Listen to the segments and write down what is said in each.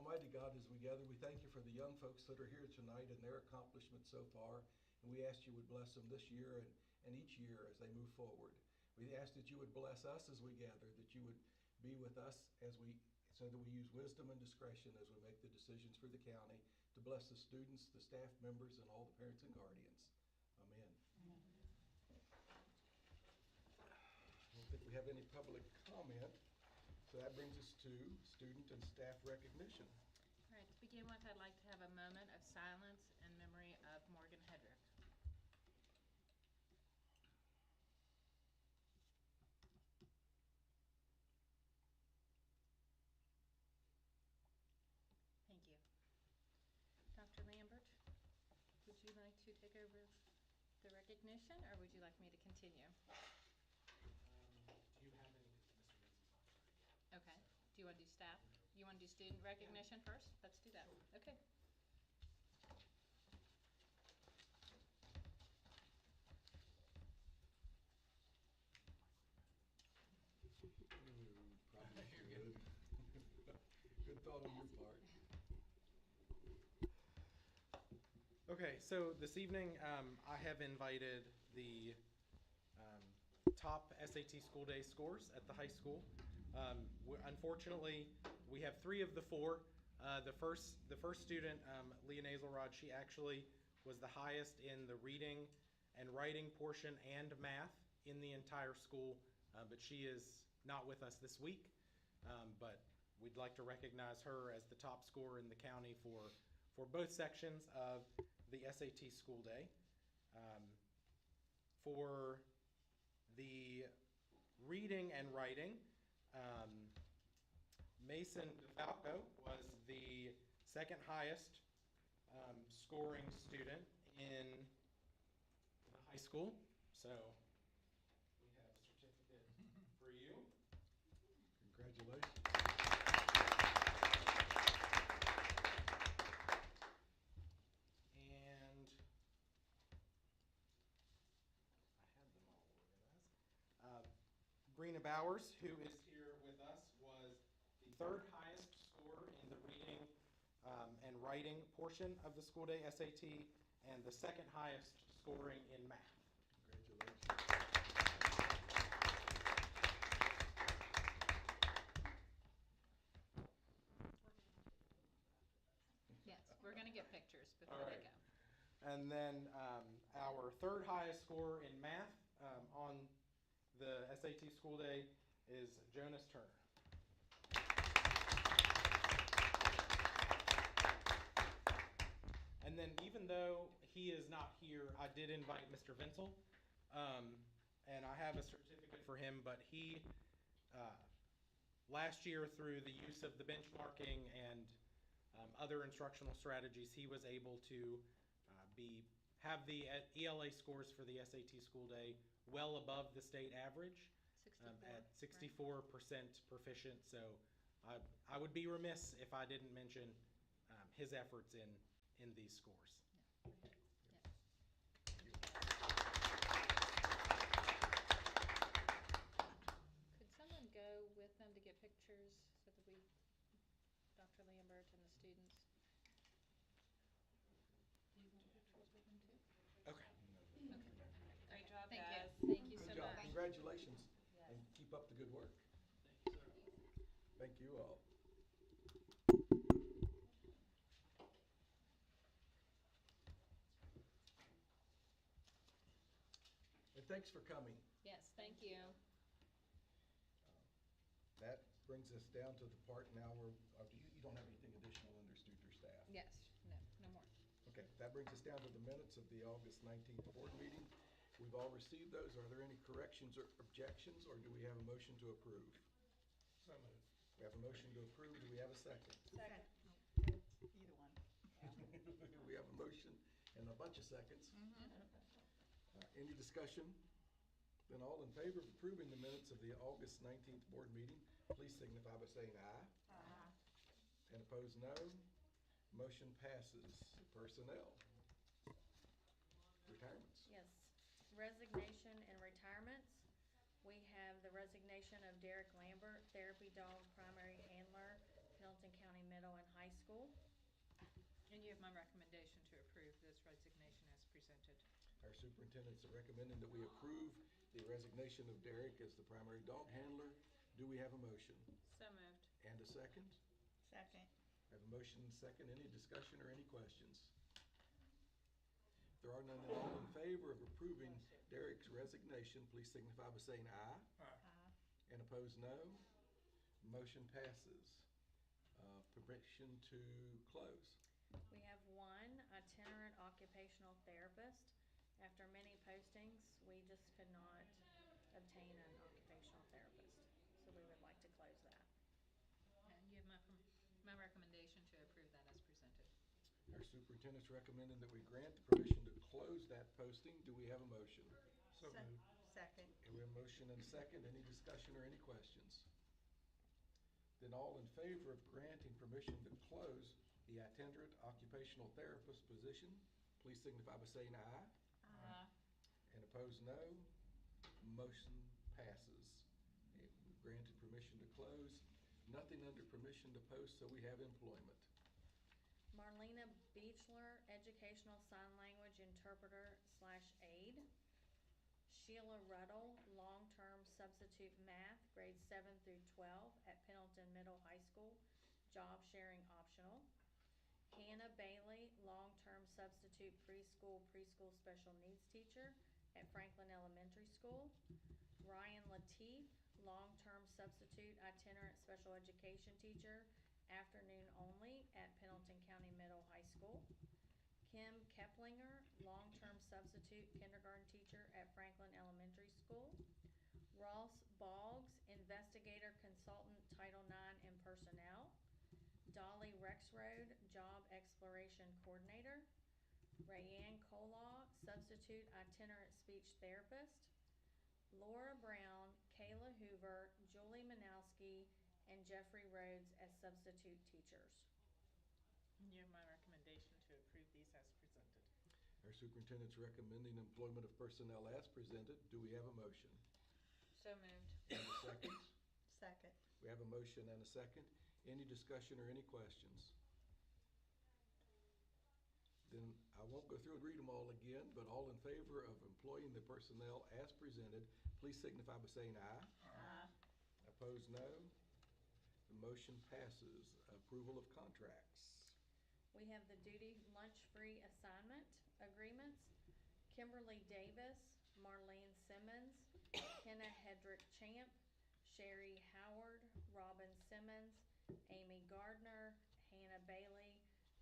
Almighty God, as we gather, we thank you for the young folks that are here tonight and their accomplishments so far. And we ask you would bless them this year and each year as they move forward. We ask that you would bless us as we gather, that you would be with us so that we use wisdom and discretion as we make the decisions for the county, to bless the students, the staff members, and all the parents and guardians. Amen. Amen. I don't think we have any public comment, so that brings us to student and staff recognition. All right, to begin with, I'd like to have a moment of silence in memory of Morgan Hedrick. Thank you. Dr. Lambert, would you like to take over the recognition, or would you like me to continue? Do you have any, Mr. Vincent's on already? Okay. Do you want to do staff? You want to do student recognition first? Let's do that. Okay. Probably good. Good thought on your part. Okay, so this evening I have invited the top SAT school day scores at the high school. Unfortunately, we have 3 of the 4. The first student, Leah Nazelrod, she actually was the highest in the reading and writing portion and math in the entire school, but she is not with us this week. But we'd like to recognize her as the top scorer in the county for both sections of the SAT school day. For the reading and writing, Mason DeFalco was the second highest scoring student in the high school. So we have a certificate for you. Congratulations. And I had them all organized. Brina Bowers, who is here with us, was the 3rd highest scorer in the reading and writing portion of the school day SAT, and the 2nd highest scoring in math. Congratulations. Yes, we're going to get pictures before All right. they go. And then our 3rd highest scorer in math on the SAT school day is Jonas Turner. And then even though he is not here, I did invite Mr. Vinsel, and I have a certificate for him, but he, last year through the use of the benchmarking and other instructional strategies, he was able to have the ELA scores for the SAT school day well above the state average, 64, at 64% proficient. So I would be remiss if I didn't mention his efforts in these scores. Yeah. Could someone go with them to get pictures so that Dr. Lambert and the students? Do you want pictures with them too? Okay. Okay. Great job, Thank guys. you. Thank you Good so job. much. Congratulations. Yes. And keep up the good work. Thank you, sir. Thank you all. And thanks for coming. Yes, thank you. That brings us down to the part now where you don't have anything additional under student or staff. Yes, no more. Okay, that brings us down to the minutes of the August 19th board meeting. We've all received those. Are there any corrections or objections, or do we have a motion to approve? So moved. We have a motion to approve. Do we have a second? Second. Either one. We have a motion and a bunch of seconds. Any discussion? Then all in favor of approving the minutes of the August 19th board meeting, please signify by saying aye. Aye. And opposed, no. Motion passes. Personnel. Retirements. Yes, resignation and retirements. We have the resignation of Derek Lambert, therapy dog primary handler, Pendleton Pendleton County Middle and High School. And you have my recommendation to approve this resignation as presented. Our superintendent's recommending that we approve the resignation of Derek as the primary dog handler. Do we have a motion? So moved. And a second? Second. I have a motion and a second. Any discussion or any questions? If there are none, then all in favor of approving Derek's resignation, please signify by saying aye. And opposed, no. Motion passes. Permission to close. We have one itinerant occupational therapist. After many postings, we just could not obtain an occupational therapist. So we would like to close that. And you have my recommendation to approve that as presented. Our superintendent's recommending that we grant the permission to close that posting. Do we have a motion? So moved. Second. And we have a motion and a second. Any discussion or any questions? Then all in favor of granting permission to close the itinerant occupational therapist position, please signify by saying aye. Aye. And opposed, no. Motion passes. Okay, we've granted permission to close. Nothing under permission to post, so we have employment. Marlena Beechler, Educational Sign Language Interpreter / Aide. Sheila Ruddle, Long-Term Substitute Math, grades 7 through 12 at Pendleton Middle High School, job sharing optional. Hannah Bailey, Long-Term Substitute Preschool Special Needs Teacher at Franklin Elementary School. Ryan Lateef, Long-Term Substitute Itinerant Special Education Teacher, afternoon only at Pendleton County Middle High School. Kim Keplinger, Long-Term Substitute Kindergarten Teacher at Franklin Elementary School. Ross Boggs, Investigator Consultant Title IX and Personnel. Dolly Rexroad, Job Exploration Coordinator. Rayanne Kolaw, Substitute Itinerant Speech Therapist. Laura Brown, Kayla Hoover, Julie Manowski, and Jeffrey Rhodes as substitute teachers. And you have my recommendation to approve these as presented. Our superintendent's recommending employment of personnel as presented. Do we have a motion? So moved. And a second? Second. We have a motion and a second. Any discussion or any questions? Then I won't go through and read them all again, but all in favor of employing the personnel as presented, please signify by saying aye. Aye. Opposed, no. The motion passes. Approval of contracts. We have the duty lunch-free assignment agreements. Kimberly Davis, Marlene Simmons, Kenna Hedrick Champ, Sherry Howard, Robin Simmons, Amy Gardner, Hannah Bailey,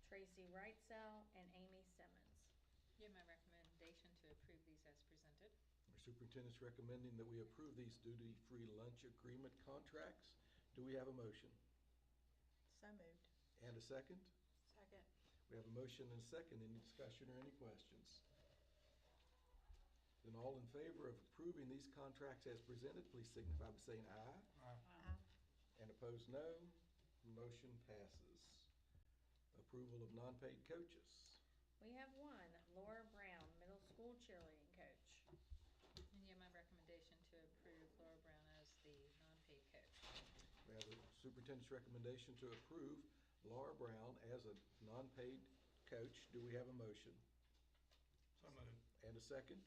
Tracy Wrightsell, and Amy Simmons. You have my recommendation to approve these as presented. Our superintendent's recommending that we approve these duty-free lunch agreement contracts. Do we have a motion? So moved. And a second? Second. We have a motion and a second. Any discussion or any questions? Then all in favor of approving these contracts as presented, please signify by saying aye. Aye. And opposed, no. Motion passes. Approval of non-paid coaches. We have one, Laura Brown, middle school cheerleading coach. And you have my recommendation to approve Laura Brown as the non-paid coach. We have the superintendent's recommendation to approve Laura Brown as a non-paid coach. Do we have a motion? So moved. And a second?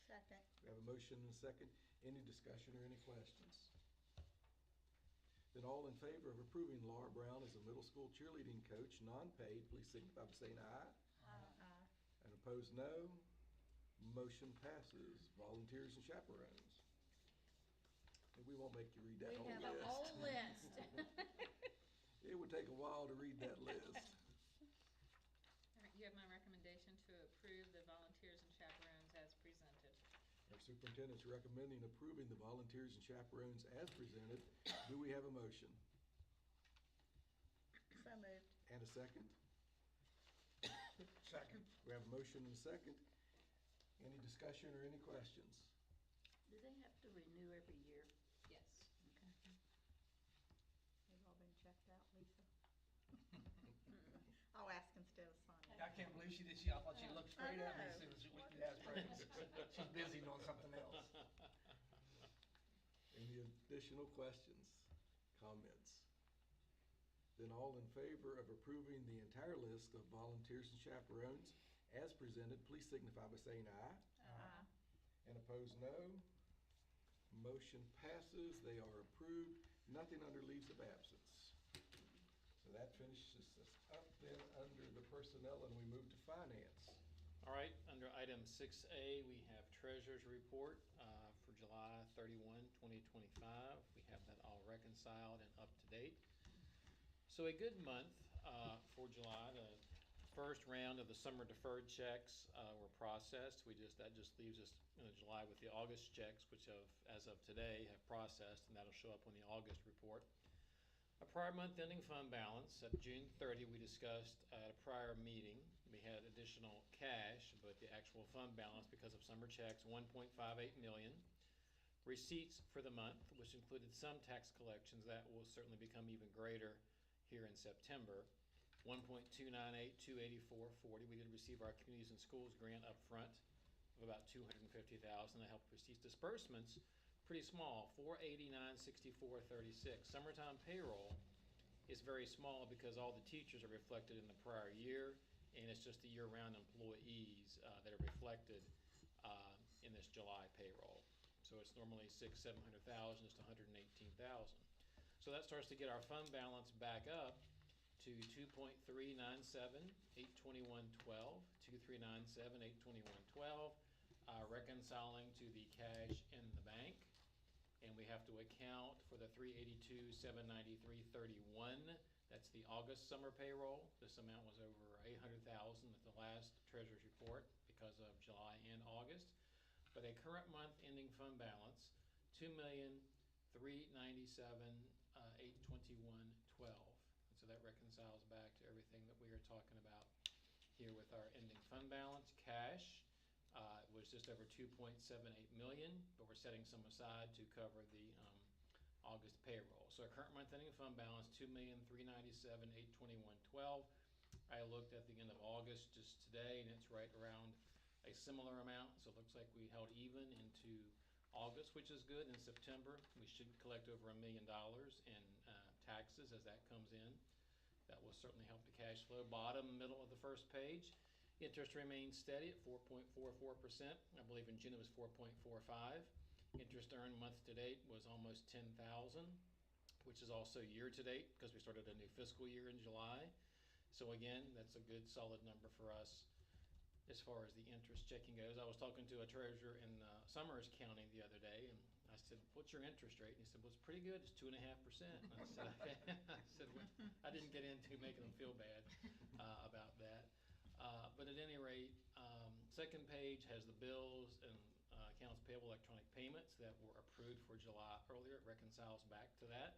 Second. We have a motion and a second. Any discussion or any questions? Then all in favor of approving Laura Brown as a middle school cheerleading coach, non-paid, please signify by saying aye. Aye. And opposed, no. Motion passes. Volunteers and chaperones. And we won't make you read that We whole have a list. whole list. It would take a while to read that list. All right, you have my recommendation to approve the volunteers and chaperones as presented. Our superintendent's recommending approving the volunteers and chaperones as presented. Do we have a motion? So moved. And a second? Second. We have a motion and a second. Any discussion or any questions? Do they have to renew every year? Yes. Okay. They've all been checked out, Lisa? I'll ask instead of Sonia. I can't believe she did. I thought she looked straight at me as soon as we could ask her. She's busy doing something else. Any additional questions, comments? Then all in favor of approving the entire list of volunteers and chaperones as presented, please signify by saying aye. Aye. And opposed, no. Motion passes. They are approved. Nothing under leaves of absence. So that finishes us up then under the personnel, and we move to finance. All right, under item 6A, we have treasurer's report for July 31, 2025. We have that all reconciled and up to date. So a good month for July. The first round of the summer deferred checks were processed. That just leaves us in July with the August checks, which as of today have processed, and that'll show up on the August report. A prior month ending fund balance at June 30, we discussed at a prior meeting. We had additional cash, but the actual fund balance because of summer checks, $1.58 million. Receipts for the month, which included some tax collections, that will certainly become even greater here in September. $1.298,284.40. We did receive our Communities and Schools grant up front of about $250,000 that helped receipts. Disbursements, pretty small, $489,64.36. Summertime payroll is very small because all the teachers are reflected in the prior year, and it's just the year-round employees that are reflected in this July payroll. So it's normally $600,000, $700,000, just $118,000. So that starts to get our fund balance back up to $2.397,821.12, $2.397,821.12, reconciling to the cash in the bank. And we have to account for the $382,793.31. That's the August summer payroll. This amount was over $800,000 at the last treasurer's report because of July and August. But a current month ending fund balance, $2,397,821.12. And so that reconciles back to everything that we are talking about here with our ending fund balance. Cash was just over $2.78 million, but we're setting some aside to cover the August payroll. So our current month ending fund balance, $2,397,821.12. I looked at the end of August just today, and it's right around a similar amount. So it looks like we held even into August, which is good. In September, we should collect over $1 million in taxes as that comes in. That will certainly help the cash flow. Bottom, middle of the first page. Interest remains steady at 4.44%. I believe in June it was 4.45. Interest earned month to date was almost $10,000, which is also year to date because we started a new fiscal year in July. So again, that's a good solid number for us as far as the interest checking goes. I was talking to a treasurer in Summers County the other day, and I said, "What's your interest rate?" And he said, "Well, it's pretty good. It's 2.5%." I said, "Okay." I said, well, I didn't get into making them feel bad about that. But at any rate, second page has the bills and accounts payable electronic payments that were approved for July earlier. It reconciles back to that.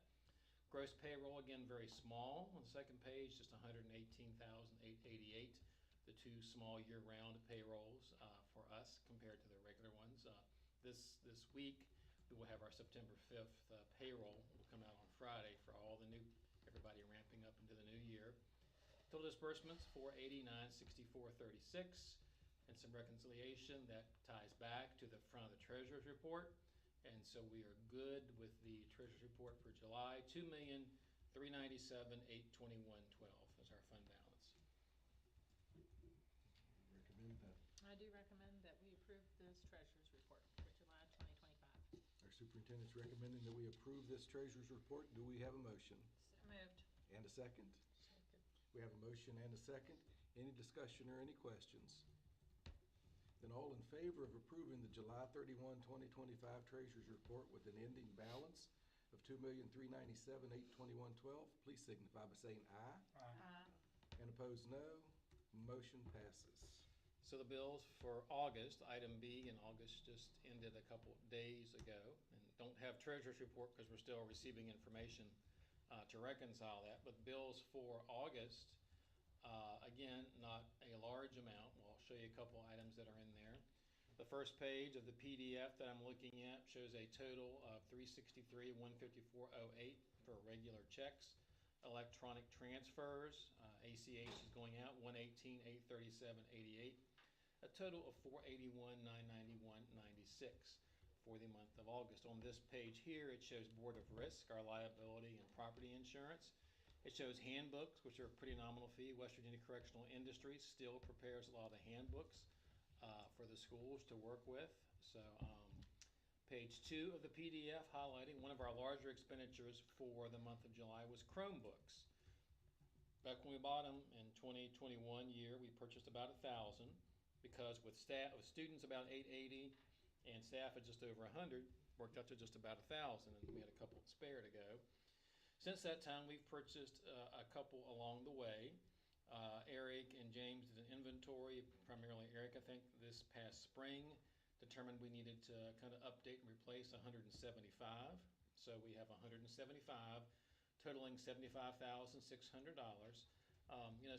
Gross payroll, again, very small. On the second page, just $118,888. The two small year-round payrolls for us compared to the regular ones. This week, we will have our September 5th payroll. Will come out on Friday for all the everybody ramping up into the new year. Total disbursements, $489,64.36, and some reconciliation that ties back to the front of the treasurer's report. And so we are good with the treasurer's report for July, $2,397,821.12 is our fund balance. Recommend that. I do recommend that we approve this treasurer's report for July 2025. Our superintendent's recommending that we approve this treasurer's report. Do we have a motion? So moved. And a second? We have a motion and a second. Any discussion or any questions? Then all in favor of approving the July 31, 2025 treasurer's report with an ending balance of $2,397,821.12, please signify by saying aye. Aye. And opposed, no. Motion passes. So the bills for August, item B, and August just ended a couple of days ago, and don't have treasurer's report because we're still receiving information to reconcile that. But bills for August, again, not a large amount. Well, I'll show you a couple items that are in there. The first page of the PDF that I'm looking at shows a total of $363,154.08 for regular checks. Electronic transfers, ACH is going out $118,837.88. A total of $481,991.96 for the month of August. On this page here, it shows Board of Risk, our liability and property insurance. It shows handbooks, which are a pretty nominal fee. West Virginia Correctional Industries still prepares a lot of the handbooks for the schools to work with. So page 2 of the PDF highlighting one of our larger expenditures for the month of July was Chromebooks. Back when we bought them in 2021 year, we purchased about 1,000 because with students about 880 and staff at just over 100, worked out to just about 1,000, and we had a couple spare to go. Since that time, we've purchased a couple along the way. Eric and James did an inventory, primarily Eric, I think, this past spring, determined we needed to kind of update and replace 175. So we have 175, totaling $75,600.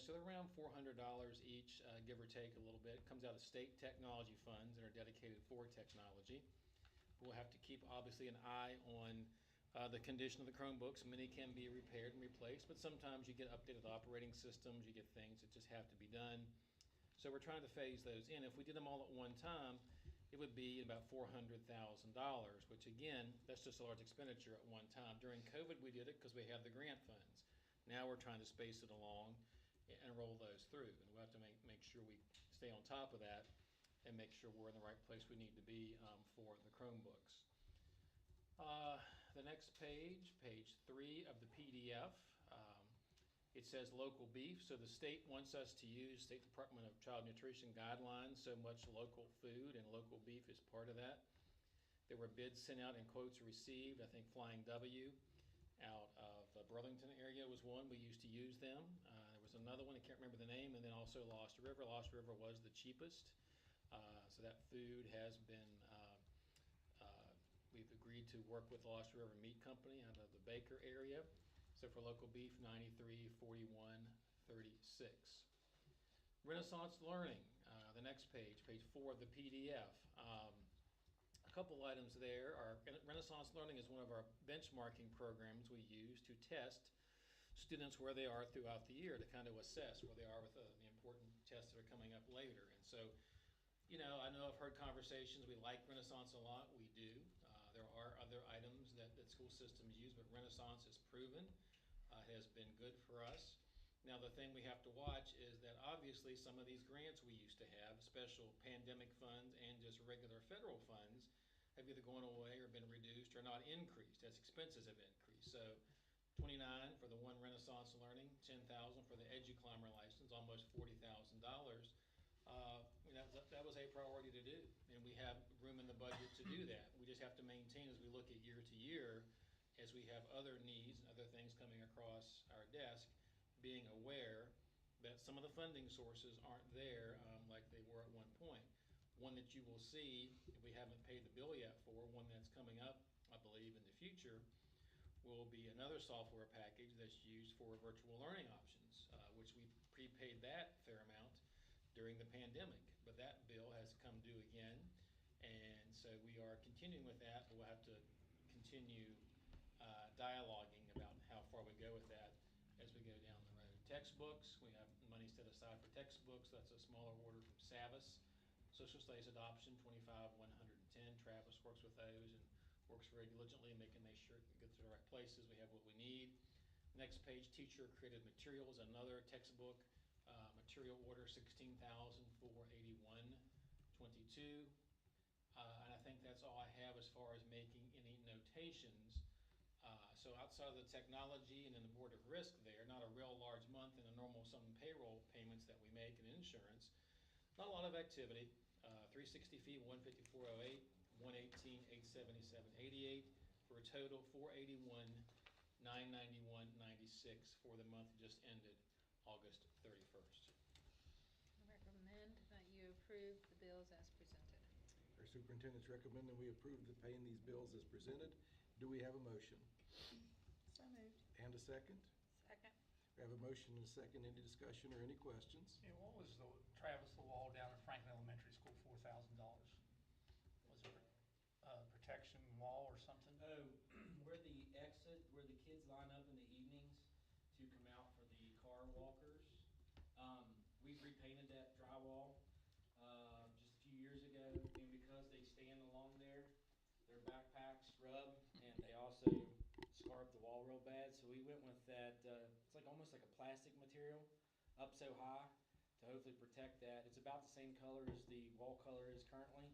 So they're around $400 each, give or take a little bit. It comes out of state technology funds that are dedicated for technology. We'll have to keep, obviously, an eye on the condition of the Chromebooks. Many can be repaired and replaced, but sometimes you get updated operating systems, you get things that just have to be done. So we're trying to phase those in. If we did them all at one time, it would be about $400,000, which again, that's just a large expenditure at one time. During COVID, we did it because we had the grant funds. Now we're trying to space it along and roll those through. And we'll have to make sure we stay on top of that and make sure we're in the right place we need to be for the Chromebooks. The next page, page 3 of the PDF, it says local beef. So the state wants us to use State Department of Child Nutrition guidelines, so much local food, and local beef is part of that. There were bids sent out and quotes received. I think Flying W out of Burlington area was one. We used to use them. There was another one, I can't remember the name, and then also Lost River. Lost River was the cheapest. So that food has been we've agreed to work with Lost River Meat Company out of the Baker area. So for local beef, 93, 41, 36. Renaissance Learning, the next page, page 4 of the PDF. A couple items there are Renaissance Learning is one of our benchmarking programs we use to test students where they are throughout the year to kind of assess where they are with the important tests that are coming up later. And so, I know I've heard conversations, we like Renaissance a lot, we do. There are other items that school systems use, but Renaissance is proven, has been good for us. Now, the thing we have to watch is that obviously some of these grants we used to have, special pandemic funds and just regular federal funds, have either gone away or been reduced or not increased as expenses have increased. So $29 for the one Renaissance Learning, $10,000 for the EduClimber license, almost $40,000. That was a priority to do, and we have room in the budget to do that. We just have to maintain as we look at year to year, as we have other needs and other things coming across our desk, being aware that some of the funding sources aren't there like they were at one point. One that you will see, if we haven't paid the bill yet for, one that's coming up, I believe, in the future, will be another software package that's used for virtual learning options, which we prepaid that fair amount during the pandemic. But that bill has come due again, and so we are continuing with that, but we'll have to continue dialoguing about how far we go with that as we go down the road. Textbooks, we have money set aside for textbooks. That's a smaller order from Savvis. Social studies adoption, 25,110. Travis works with those and works very diligently, making sure it gets to the right places. We have what we need. Next page, teacher created materials, another textbook material order, 16,481.22. And I think that's all I have as far as making any notations. So outside of the technology and then the board of risk there, not a real large month in the normal sum payroll payments that we make in insurance. Not a lot of activity. 360 fee, 154.08, 118, 877.88 for a total 481, 991.96 for the month just ended August 31st. I recommend that you approve the bills as presented. Our superintendent's recommending we approve the paying these bills as presented. Do we have a motion? So moved. And a second? Second. We have a motion and a second. Any discussion or any questions? Yeah, what was Travis, the wall down at Franklin Elementary School, $4,000? Was it protection wall or something? Oh, where the exit, where the kids line up in the evenings to come out for the car walkers. We repainted that drywall just a few years ago, and because they stand along there, their backpacks rub, and they also scarred the wall real bad. So we went with that. It's it's like almost like a plastic material up so high to hopefully protect that. It's about the same color as the wall color is currently.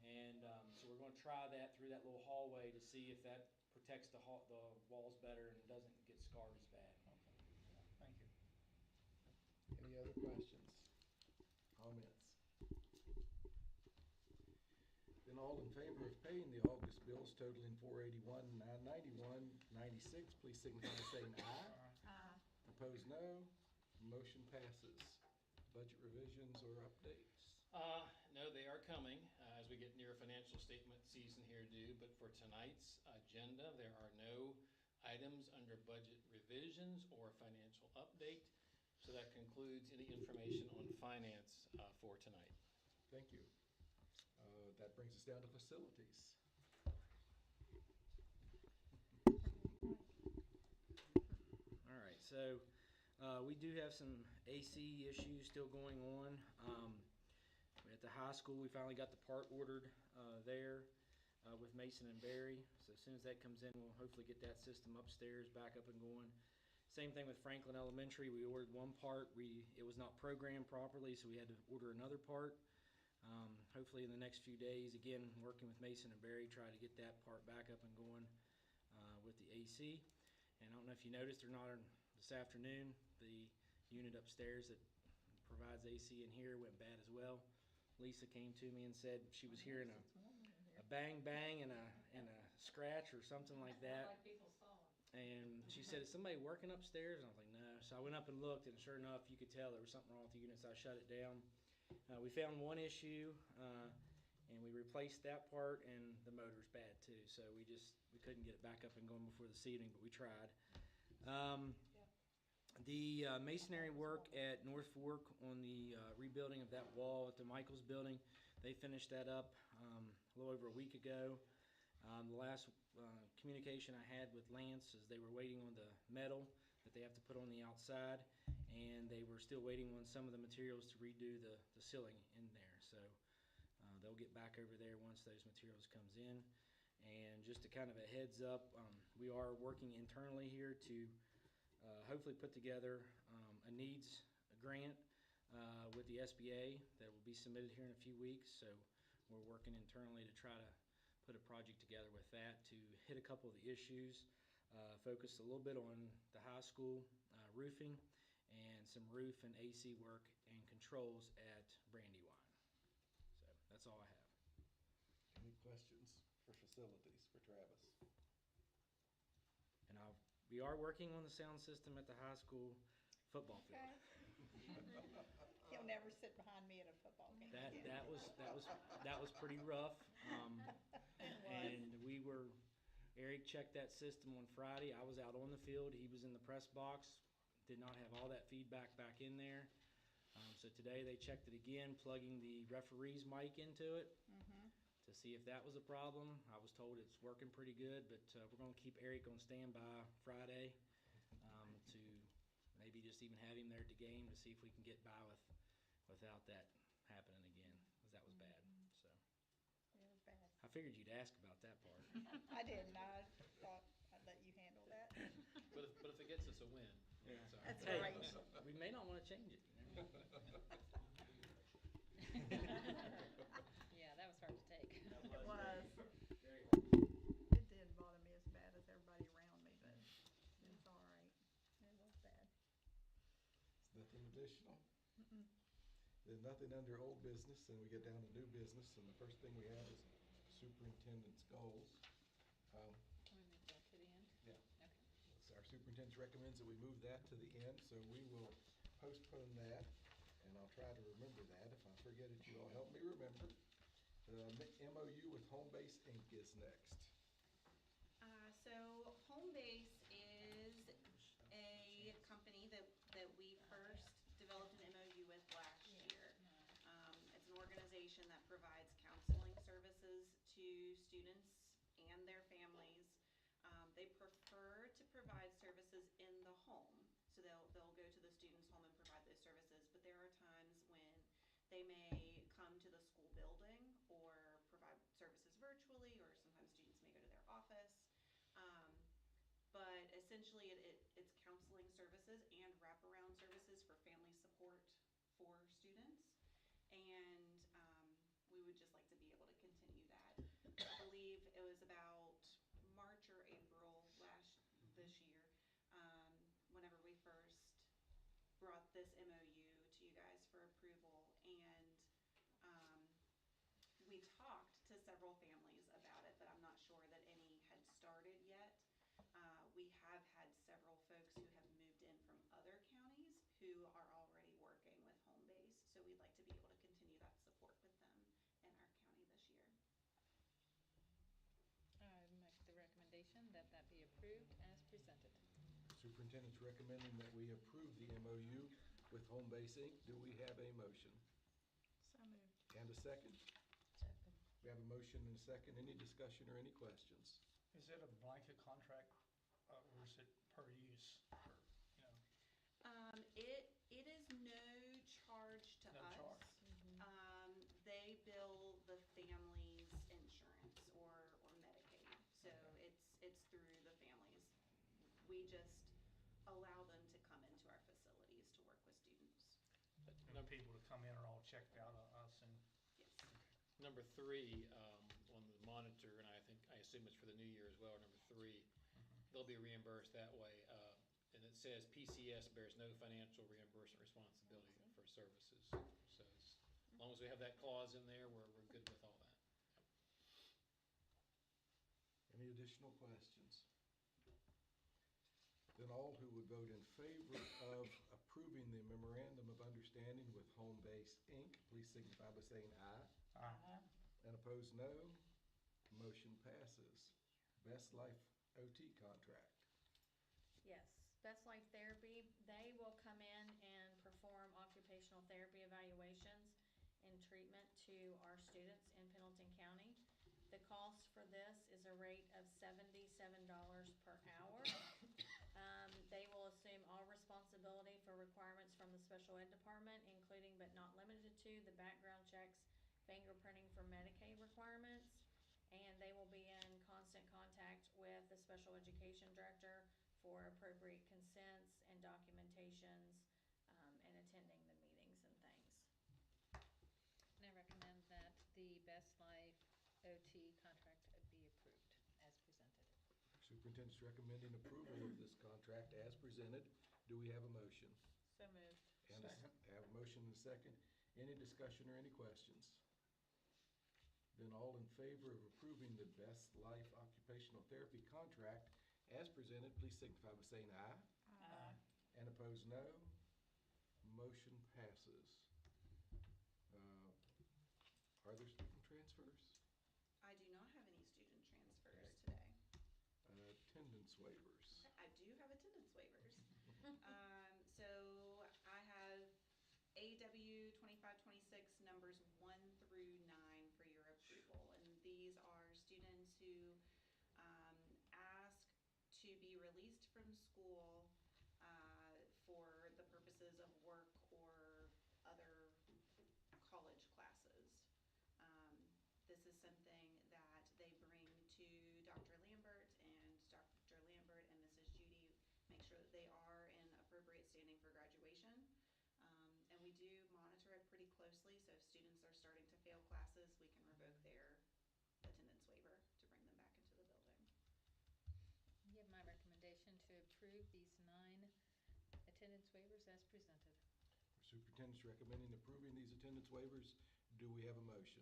And so we're going to try that through that little hallway to see if that protects the walls better and doesn't get scarred as bad. Thank you. Any other questions, comments? Then all in favor of paying the August bills totaling $481,991.96, please signify by saying aye. Aye. Opposed, no. Motion passes. Budget revisions or updates? No, they are coming as we get near financial statement season here due, but for tonight's agenda, there are no items under budget revisions or financial update. So that concludes any information on finance for tonight. Thank you. That brings us down to facilities. All right, so we do have some AC issues still going on. At the high school, we finally got the part ordered there with Mason and Barry. So as soon as that comes in, we'll hopefully get that system upstairs back up and going. Same thing with Franklin Elementary. We ordered one part. It was not programmed properly, so we had to order another part. Hopefully in the next few days, again, working with Mason and Barry, try to get that part back up and going with the AC. And I don't know if you noticed or not, this afternoon, the unit upstairs that provides AC in here went bad as well. Lisa came to me and said she was hearing a bang bang and a scratch or something like that. And she said, "Is somebody working upstairs?" And I was like, "No." So I went up and looked, and sure enough, you could tell there was something wrong with the unit, so I shut it down. We found one issue, and we replaced that part, and the motor's bad too. So we couldn't get it back up and going before this evening, but we tried. The masonry work at North Fork on the rebuilding of that wall at the Michaels building, they finished that up a little over a week ago. The last communication I had with Lance is they were waiting on the metal that they have to put on the outside, and they were still waiting on some of the materials to redo the ceiling in there. So they'll get back over there once those materials comes in. And just to kind of a heads up, we are working internally here to hopefully put together a needs grant with the SBA that will be submitted here in a few weeks. So we're working internally to try to put a project together with that to hit a couple of the issues, focus a little bit on the high school roofing and some roof and AC work and controls at Brandywine. So that's all I have. Any questions for facilities for Travis? And we are working on the sound system at the high school football field. Okay. He'll never sit behind me at a football game again. That was pretty rough. And Eric checked that system on Friday. I was out on the field. He was in the press box. Did not have all that feedback back in there. So today they checked it again, plugging the referee's mic into it to see if that was a problem. I was told it's working pretty good, but we're going to keep Eric on standby Friday to maybe just even have him there at the game to see if we can get by without that happening again, because that was bad. So It was bad. I figured you'd ask about that part. I didn't. I thought I'd let you handle that. But if it gets us a win, Yeah. that's all right. That's Hey, right. we may not want to change it. You know? Yeah, that was hard to take. It was. Very hard. It didn't bother me as bad as everybody around me, but it was all right. It was bad. Nothing additional? There's nothing under old business, and we get down to new business, and the first thing we have is superintendent's goals. Can we move that to the end? Yeah. Okay. So our superintendent recommends that we move that to the end, so we will postpone that, and I'll try to remember that. If I forget it, you all help me remember. The MOU with Homebase Inc. is next. So Homebase is a company that we first developed an MOU with last year. It's an organization that provides counseling services to students and their families. They prefer to provide services in the home, so they'll go to the student's home and provide those services, but there are times when they may come to the school building or provide services virtually, or sometimes students may go to their office. But essentially it's it's counseling services and wraparound services for family support for students. And we would just like to be able to continue that. I believe it was about March or April this year, whenever we first brought this MOU to you guys for approval. And we talked to several families about it, but I'm not sure that any had started yet. We have had several folks who have moved in from other counties who are already working with home base. So we'd like to be able to continue that support with them in our county this year. I make the recommendation that that be approved as presented. Superintendent's recommending that we approve the MOU with Home Base Inc. Do we have a motion? So moved. And a second? Second. We have a motion and a second. Any discussion or any questions? Is it a blanket contract, or is it per use, or, you know? It is no charge to No us. charge. They bill the family's insurance or Medicaid, so Okay. it's through the families. We just allow them to come into our facilities to work with students. But no people to come in are all checked out on us and. Yes. Number 3, on the monitor, and I assume it's for the new year as well, number 3, they'll be reimbursed that way. And it says PCS bears no financial reimbursement responsibility for services. So as long as we have that clause in there, we're good with all that. Any additional questions? Then all who would vote in favor of approving the memorandum of understanding with Home Base Inc., please signify by saying aye. And opposed, no. Motion passes. Best Life OT contract. Yes, Best Life Therapy, they will come in and perform occupational therapy evaluations and treatment to our students in Pendleton County. The cost for this is a rate of $77 per hour. They will assume all responsibility for requirements from the special ed department, including but not limited to the background checks, fingerprinting for Medicaid requirements, and they will be in constant contact with the special education director for appropriate consents and documentations, and attending the meetings and things. And I recommend that the Best Life OT contract be approved as presented. Superintendent's recommending approval of this contract as presented. Do we have a motion? So moved. And I have a motion and a second. Any discussion or any questions? Then all in favor of approving the Best Life Occupational Therapy contract as presented, please signify by saying aye. Aye. And opposed, no. Motion passes. Are there student transfers? I do not have any student transfers Okay. today. Attendance waivers. I do have attendance waivers. So I have AW 2526 numbers 1 through 9 for your approval. And these are students who ask to be released from school for the purposes of work or other college classes. This is something that they bring to Dr. Lambert, and Dr. Lambert and Mrs. Judy make sure that they are in appropriate standing for graduation. And we do monitor it pretty closely, so if students are starting to fail classes, we can revoke their attendance waiver to bring them back into the building. You have my recommendation to approve these 9 attendance waivers as presented. Superintendent's recommending approving these attendance waivers. Do we have a motion?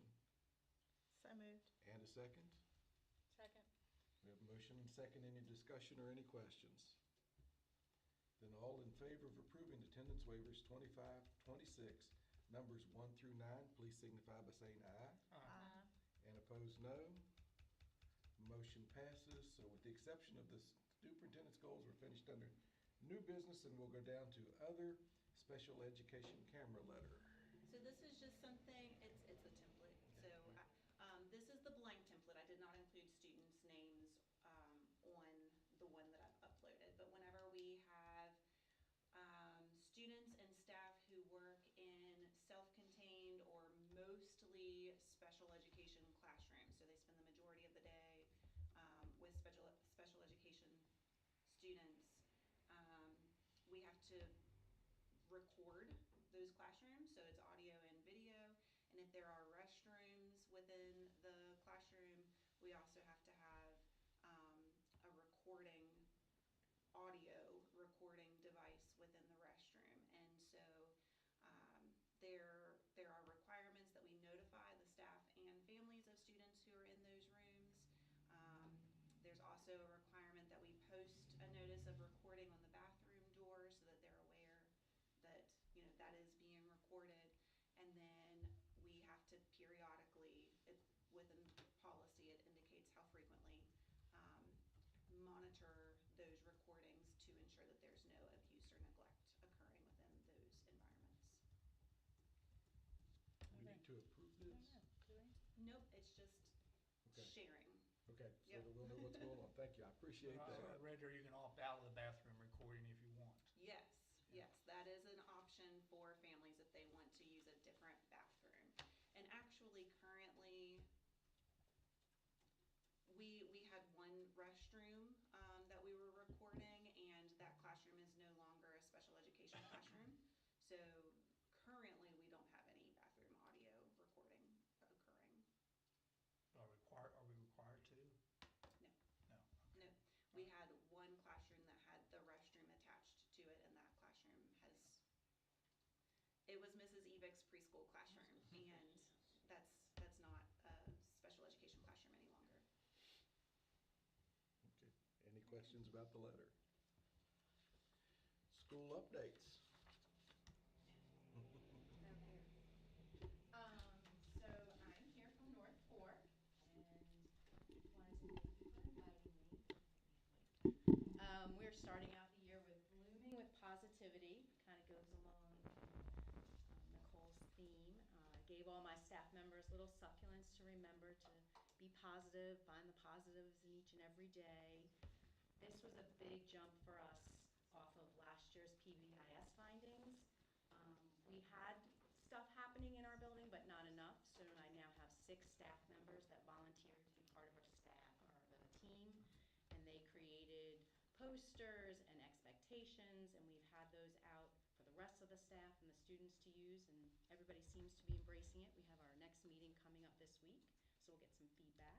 So moved. And a second? Second. We have a motion and a second. Any discussion or any questions? Then all in favor of approving attendance waivers 25, 26, numbers 1 through 9, please signify by saying aye. Aye. And opposed, no. Motion passes. So with the exception of the superintendent's goals, we're finished under new business, and we'll go down to other special education camera letter. So this is just something, it's a template. So this is the blank template. I did not include students' names on the one that I've uploaded. But whenever we have students and staff who work in self-contained or mostly special education classrooms, so they spend the majority of the day with special education students, record those classrooms, so it's audio and video. And if there are restrooms within the classroom, we also have to have a recording, audio recording device within the restroom. And so there are requirements that we notify the staff and families of students who are in those rooms. There's also a requirement that we post a notice of recording on the bathroom door so that they're aware that, that is being recorded. And then we have to periodically, within the policy, it indicates how frequently, monitor those recordings to ensure that there's no abuse or neglect occurring within those environments. We need to approve this? Nope, it's just Okay. sharing. Okay, so Yep. that we'll know what's going on. Thank you, I appreciate I that. read there you can opt out of the bathroom recording if you want. Yes, yes, that is an option for families if they want to use a different bathroom. And actually, currently, we had one restroom that we were recording, and that classroom is no longer a special education classroom. So currently, we don't have any bathroom audio recording occurring. Are we required to? No. No. No, we had one classroom that had the restroom attached to it, and that classroom it was Mrs. Evick's preschool classroom, and that's not a special education classroom any longer. Okay, any questions about the letter? School updates. So I'm here from North Fork and wanted to thank you for inviting me. We're starting out the year with blooming with positivity, kind of goes along Nicole's theme. I gave all my staff members little succulents to remember to be positive, find the positives in each and every day. This was a big jump for us off of last year's PBIS findings. We had stuff happening in our building, but not enough. So I now have 6 staff members that volunteered to be part of our staff or the team, and they created posters and expectations, and we've had those out for the rest of the staff and the students to use, and everybody seems to be embracing it. We have our next meeting coming up this week, so we'll get some feedback.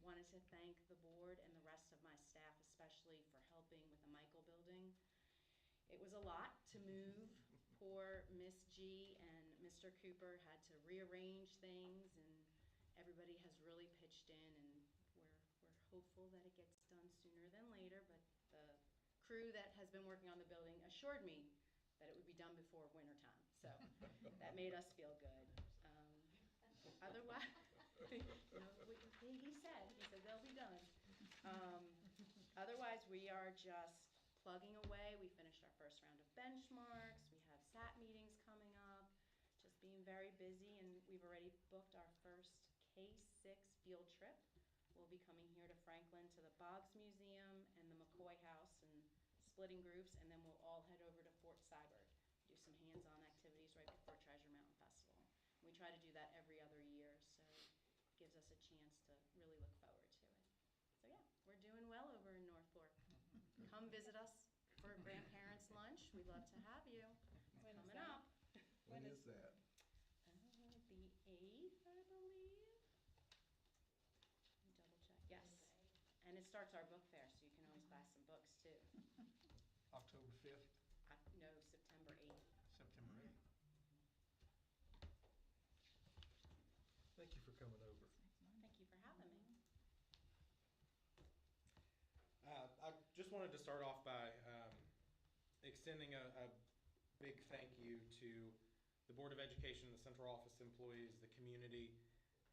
Wanted to thank the board and the rest of my staff, especially for helping with the Michael building. It was a lot to move. Poor Miss G and Mr. Cooper had to rearrange things, and everybody has really pitched in, and we're hopeful that it gets done sooner than later, but the crew that has been working on the building assured me that it would be done before wintertime, so that made us feel good. Otherwise, he said they'll be done. Otherwise, we are just plugging away. We finished our first round of benchmarks. We have SAT meetings coming up. Just being very busy, and we've already booked our first K-6 field trip. We'll be coming here to Franklin to the Boggs Museum and the McCoy House and splitting groups, and then we'll all head over to Fort Sybert, do some hands-on activities right before Treasure Mountain Festival. And we try to do that every other year, so it gives us a chance to really look forward to it. So yeah, we're doing well over in North Fork. Come visit us for grandparents' lunch. We'd love to have you. When is Coming that? up. When is that? The 8th, I believe. Let me double check. Yes. And it starts our book fair, so you can always buy some books too. October 5th, No, September 8th. September 8th. Thank you for coming over. Thank you for having me. I just wanted to start off by extending a big thank you to the Board of Education, the central office employees, the community,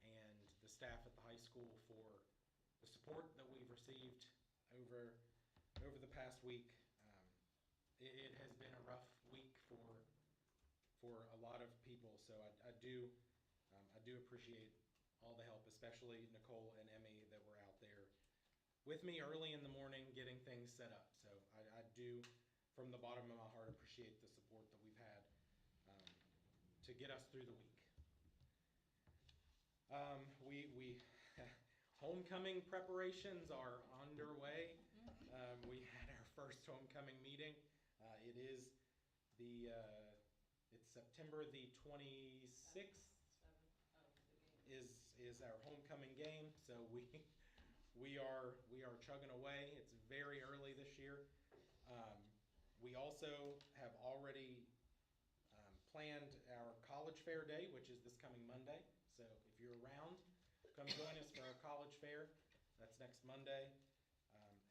and the staff at the high school for the support that we've received over the past week. It has been a rough week for a lot of people, so I do appreciate all the help, especially Nicole and Emmy that were out there with me early in the morning getting things set up. So I do, from the bottom of my heart, appreciate the support that we've had to get us through the week. We homecoming preparations are underway. We had our first homecoming meeting. It is It's September the 26th is our homecoming game, so we are chugging away. It's very early this year. We also have already planned our college fair day, which is this coming Monday. So if you're around, come join us for our college fair. That's next Monday.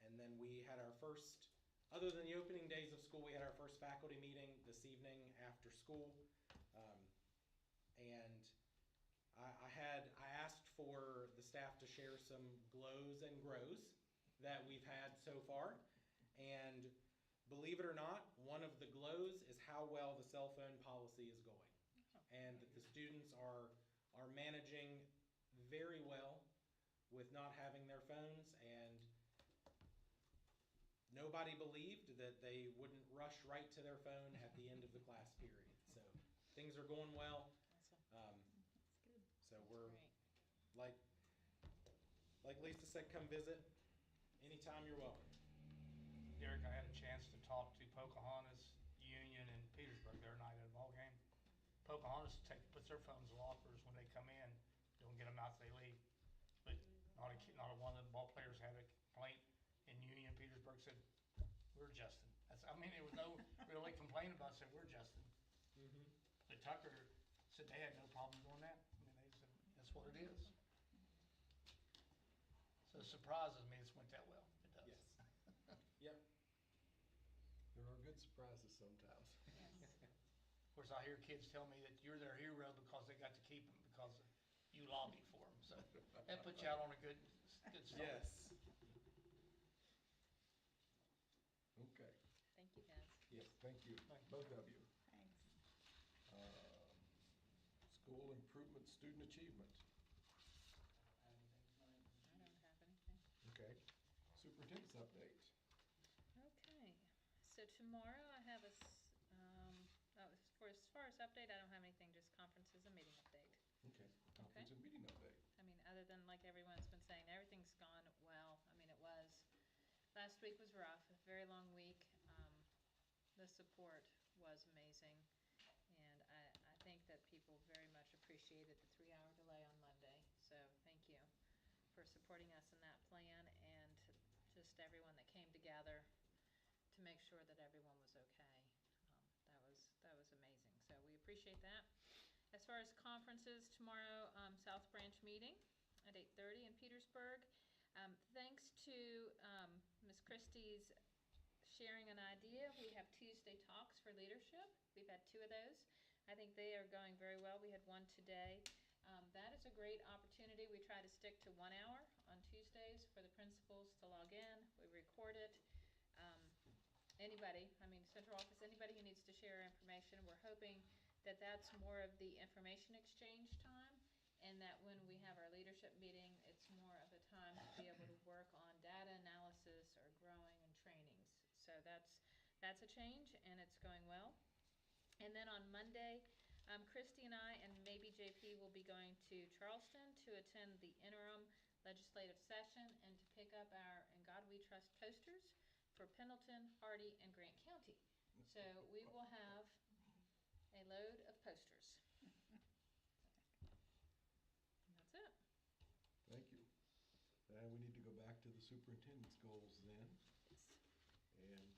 And then we had our first, other than the opening days of school, we had our first faculty meeting this evening after school. And I asked for the staff to share some glows and grows that we've had so far. And believe it or not, one of the glows is how well the cell phone policy is going. And that the students are managing very well with not having their phones, and nobody believed that they wouldn't rush right to their phone at the end of the class period. So things are going well. So we're, like Lisa said, come visit anytime. You're welcome. Derek, I had a chance to talk to Pocahontas, Union, and Petersburg their night at a ball game. Pocahontas puts their phones in lockers when they come in, don't get them out as they leave. But not one of the ball players had a complaint. And Union Petersburg said, "We're Justin." There was no really complaint about it. Said, "We're Justin." Mm-hmm. But Tucker said they had no problem doing that. They said that's what it is. So it surprises me it's went that well. It does. Yes. Yep. There are good surprises sometimes. Of course, I hear kids tell me that you're their hero because they got to keep them because you lobbied for them. So that puts you out on a good start. Yes. Okay. Thank you, guys. Yes, thank you, both of you. Thanks. School improvement, student achievement. I don't have anything. Okay. Superintendent's update. Okay, so tomorrow I have as far as update, I don't have anything, just conferences and meeting update. Okay. Conference and meeting update. Other than like everyone's been saying, everything's gone well. It was, last week was rough, a very long week. The support was amazing. And I think that people very much appreciated the 3-hour delay on Monday. So thank you for supporting us in that plan, and just everyone that came together to make sure that everyone was okay. That was amazing. So we appreciate that. As far as conferences, tomorrow, South Branch meeting at 8:30 in Petersburg. Thanks to Ms. Christie's sharing an idea, we have Tuesday Talks for Leadership. We've had 2 of those. I think they are going very well. We had one today. That is a great opportunity. We try to stick to 1 hour on Tuesdays for the principals to log in. We record it. Anybody, central office, anybody who needs to share information, we're hoping that that's more of the information exchange time, and that when we have our leadership meeting, it's more of a time to be able to work on data analysis or growing and trainings. So that's a change, and it's going well. And then on Monday, Christy and I and maybe JP will be going to Charleston to attend the interim legislative session and to pick up our "In God We Trust" posters for Pendleton, Hardy, and Grant County. So we will have a load of posters. And that's it. Thank you. And we need to go back to the superintendent's goals then. And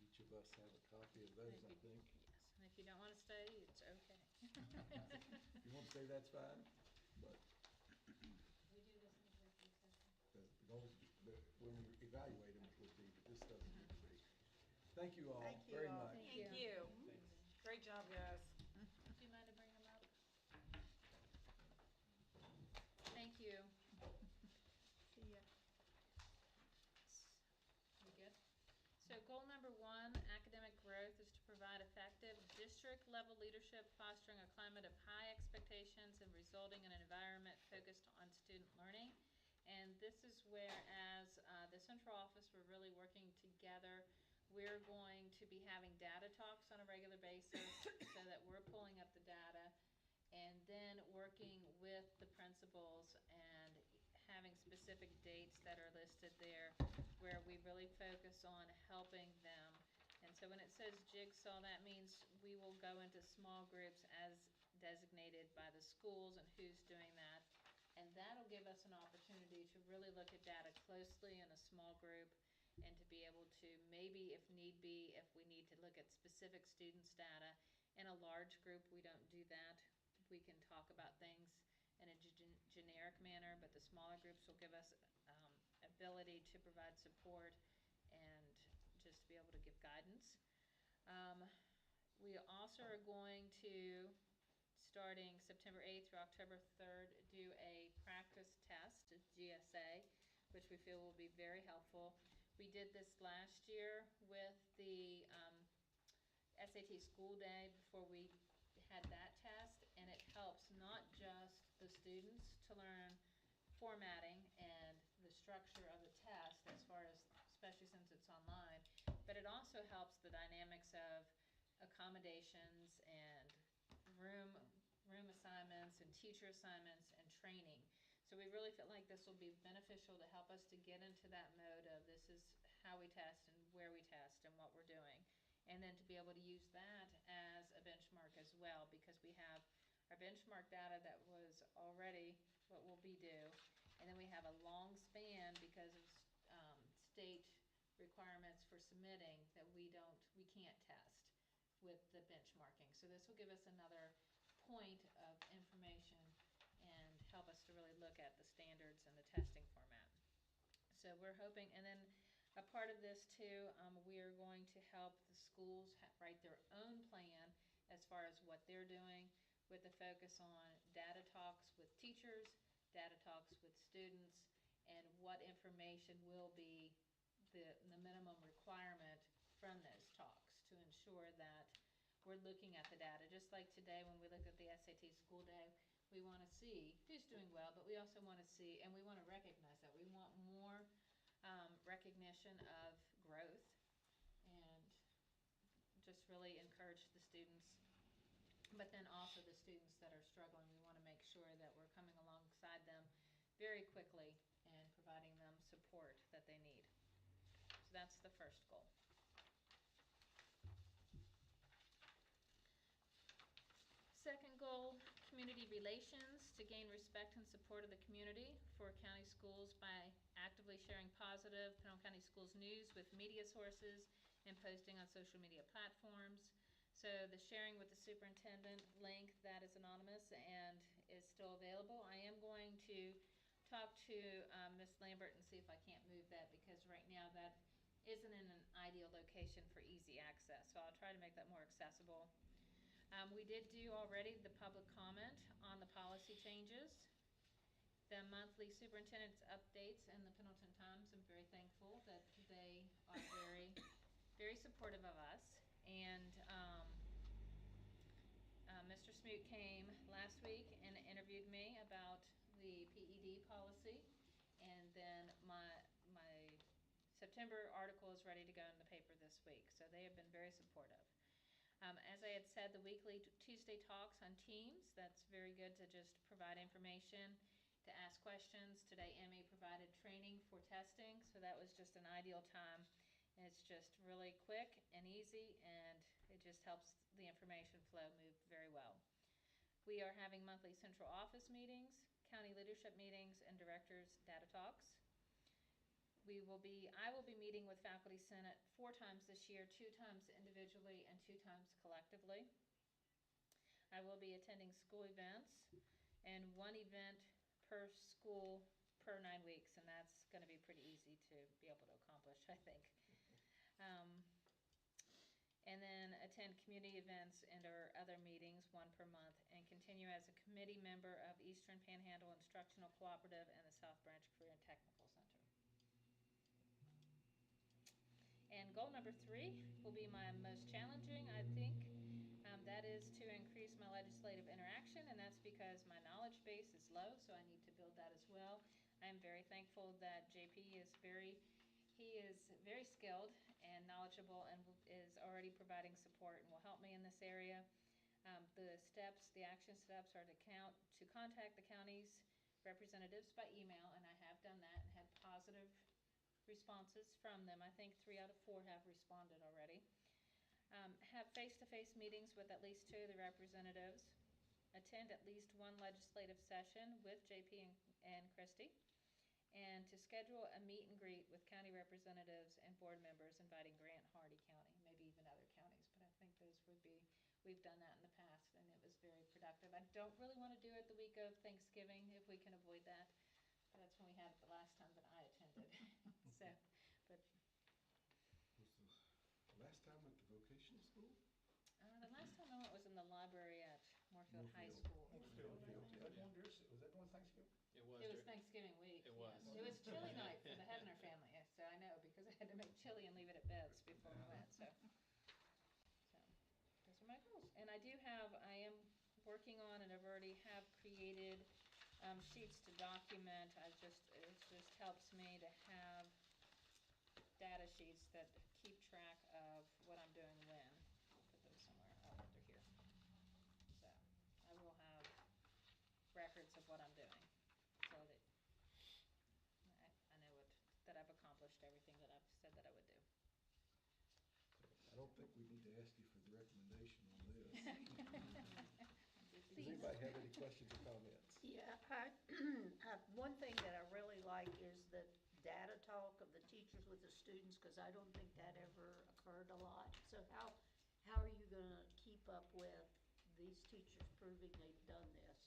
each of us have a copy of those, I think. Yes, and if you don't want to stay, it's okay. If you want to stay, that's fine, but We do this in executive session. the goals, when we evaluate them, it would be, but this doesn't need to be. Thank you all Thank you very all. much. Thank Thank you. Thanks. Great job, guys. Do you mind to bring them up? Thank you. See ya. You good? So goal number 1, academic growth, is to provide effective district-level leadership, fostering a climate of high expectations and resulting in an environment focused on student learning. And this is where, as the central office, we're really working together. We're going to be having data talks on a regular basis so that we're pulling up the data, and then working with the principals and having specific dates that are listed there where we we really focus on helping them. And so when it says jigsaw, that means we will go into small groups as designated by the schools and who's doing that. And that'll give us an opportunity to really look at data closely in a small group and to be able to maybe, if need be, if we need to look at specific students' data. In a large group, we don't do that. We can talk about things in a generic manner, but the smaller groups will give us ability to provide support and just be able to give guidance. We also are going to, starting September 8th through October 3rd, do a practice test, a GSA, which we feel will be very helpful. We did this last year with the SAT school day before we had that test, and it helps not just the students to learn formatting and the structure of the test as far as, especially since it's online, but it also helps the dynamics of accommodations and room assignments and teacher assignments and training. So we really feel like this will be beneficial to help us to get into that mode of this is how we test and where we test and what we're doing. And then to be able to use that as a benchmark as well, because we have our benchmark data that was already what will be due. And then we have a long span because of state requirements for submitting that we can't test with the benchmarking. So this will give us another point of information and help us to really look at the standards and the testing format. So we're hoping, and then a part of this too, we are going to help the schools write their own plan as far as what they're doing, with a focus on data talks with teachers, data talks with students, and what information will be the minimum requirement from those talks to ensure that we're looking at the data. Just like today when we look at the SAT school day, we want to see who's doing well, but we also want to see, and we want to recognize that. We want more recognition of growth and just really encourage the students. But then also the students that are struggling, we want to make sure that we're coming alongside them very quickly and providing them support that they need. So that's the first goal. Second goal, community relations, to gain respect and support of the community for county schools by actively sharing positive Pinal County Schools news with media sources and posting on social media platforms. So the sharing with the superintendent link, that is anonymous and is still available. I am going to talk to Ms. Lambert and see if I can't move that, because right now that isn't in an ideal location for easy access. So I'll try to make that more accessible. We did do already the public comment on the policy changes. The monthly superintendent's updates in the Pendleton Times, I'm very thankful that they are very, very supportive of us. And Mr. Smoot came last week and interviewed me about the PED policy. And then my September article is ready to go in the paper this week. So they have been very supportive. As I had said, the weekly Tuesday talks on Teams, that's very good to just provide information, to ask questions. Today, Emmy provided training for testing, so that was just an ideal time. And it's just really quick and easy, and it just helps the information flow move very well. We are having monthly central office meetings, county leadership meetings, and directors' data talks. I will be meeting with Faculty Senate 4 times this year, 2 times individually and 2 times collectively. I will be attending school events and 1 event per school per 9 weeks, and that's going to be pretty easy to be able to accomplish, I think. And then attend community events and or other meetings 1 per month, and continue as a committee member of Eastern Panhandle Instructional Cooperative and the South Branch Career and Technical Center. And goal number 3 will be my most challenging, I think. That is to increase my legislative interaction, and that's because my knowledge base is low, so I need to build that as well. I am very thankful that JP is very skilled and knowledgeable and is already providing support and will help me in this area. The action steps are to contact the county's representatives by email, and I have done that and had positive responses from them. I think 3 out of 4 have responded already. Have face-to-face meetings with at least 2 of the representatives. Attend at least 1 legislative session with JP and Christie. And to schedule a meet and greet with county representatives and board members inviting Grant, Hardy County, maybe even other counties, but I think those would be, we've done that in the past and it was very productive. I don't really want to do it the week of Thanksgiving if we can avoid that. That's when we had it the last time that I attended. So, but Was the last time at the vocational school? the last time I went was in the library at Moorfield High Moorfield. School. Moorfield, yeah. Was that during Thanksgiving? It was. It was during- Thanksgiving week. It was. Yes. It was chili night for the Hebner family, so I know because I had to make chili and leave it at Bev's before we went. So those are my goals. And I am working on, and I've already have created sheets to document. It just helps me to have data sheets that keep track of what I'm doing when. I'll put those somewhere. Oh, they're here. So I will have records of what I'm doing, so that I know that I've accomplished everything that I've said that I would do. I don't think we need to ask you for the recommendation on this. Does Please. anybody have any questions or comments? Yeah, one thing that I really like is the data talk of the teachers with the students, because I don't think that ever occurred a lot. So how are you gonna keep up with these teachers proving they've done this?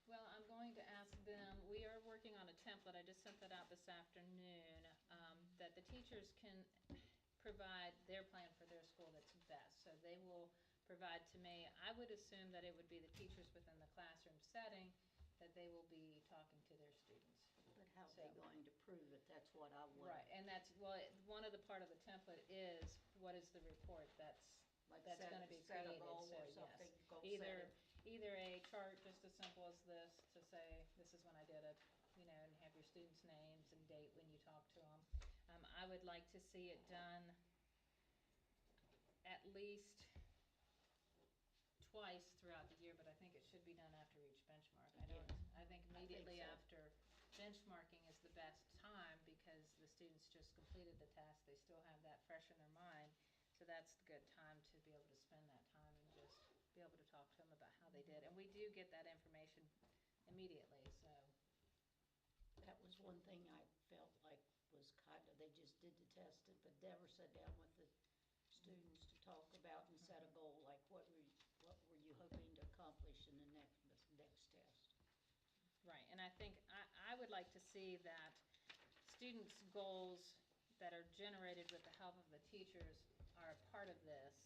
Well, I'm going to ask them, we are working on a template, I just sent that out this afternoon, that the teachers can provide their plan for their school that's best. So they will provide to me, I would assume that it would be the teachers within the classroom setting, that they will be talking to their students. But how are they going to prove it? That's what I want. Right, and that's, well, one of the part of the template is, what is the report that's gonna be Set a created, goal so or yes. something, goal setting. Either a chart just as simple as this to say, this is when I did it, and have your students' names and date when you talk to them. I would like to see it done at least twice throughout the year, but I think it should be done after each benchmark. I think immediately so. after benchmarking is the best time because the students just completed the task, they still have that fresh in their mind. So that's the good time to be able to spend that time and just be able to talk to them about how they did. And we do get that information immediately, so. That was one thing I felt like was kind of, they just did the test, but never sat down with the students to talk about and set a goal, like what were you hoping to accomplish in the next test? Right, and I think, I would like to see that students' goals that are generated with the help of the teachers are a part of this,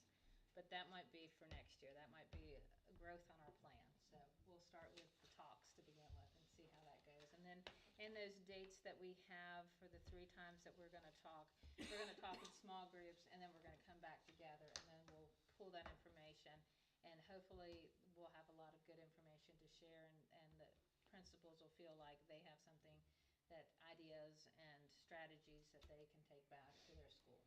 but that might be for next year. That might be a growth on our plan. So we'll start with the talks to begin with and see how that goes. And then in those dates that we have for the 3 times that we're gonna talk in small groups, and then we're gonna come back together, and then we'll pull that information. And hopefully, we'll have a lot of good information to share, and the principals will feel like they have something, that ideas and strategies that they can take back to their school.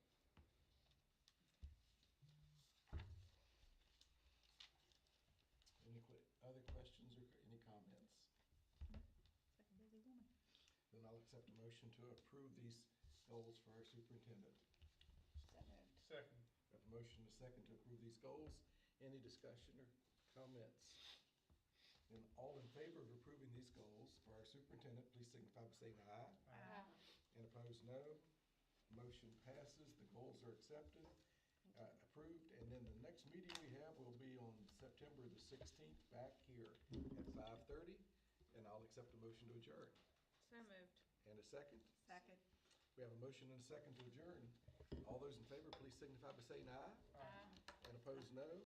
Any other questions or any comments? It's like a busy woman. Then I'll accept a motion to approve these goals for our superintendent. So moved. Second. We have a motion and a second to approve these goals. Any discussion or comments? And all in favor of approving these goals for our superintendent, please signify by saying aye. And opposed, no. Motion passes. The goals are accepted, approved. And then the next meeting we have will be on September the 16th, back here at 5:30. And I'll accept a motion to adjourn. So moved. And a second? Second. We have a motion and a second to adjourn. All those in favor, please signify by saying aye. Aye. And opposed, no.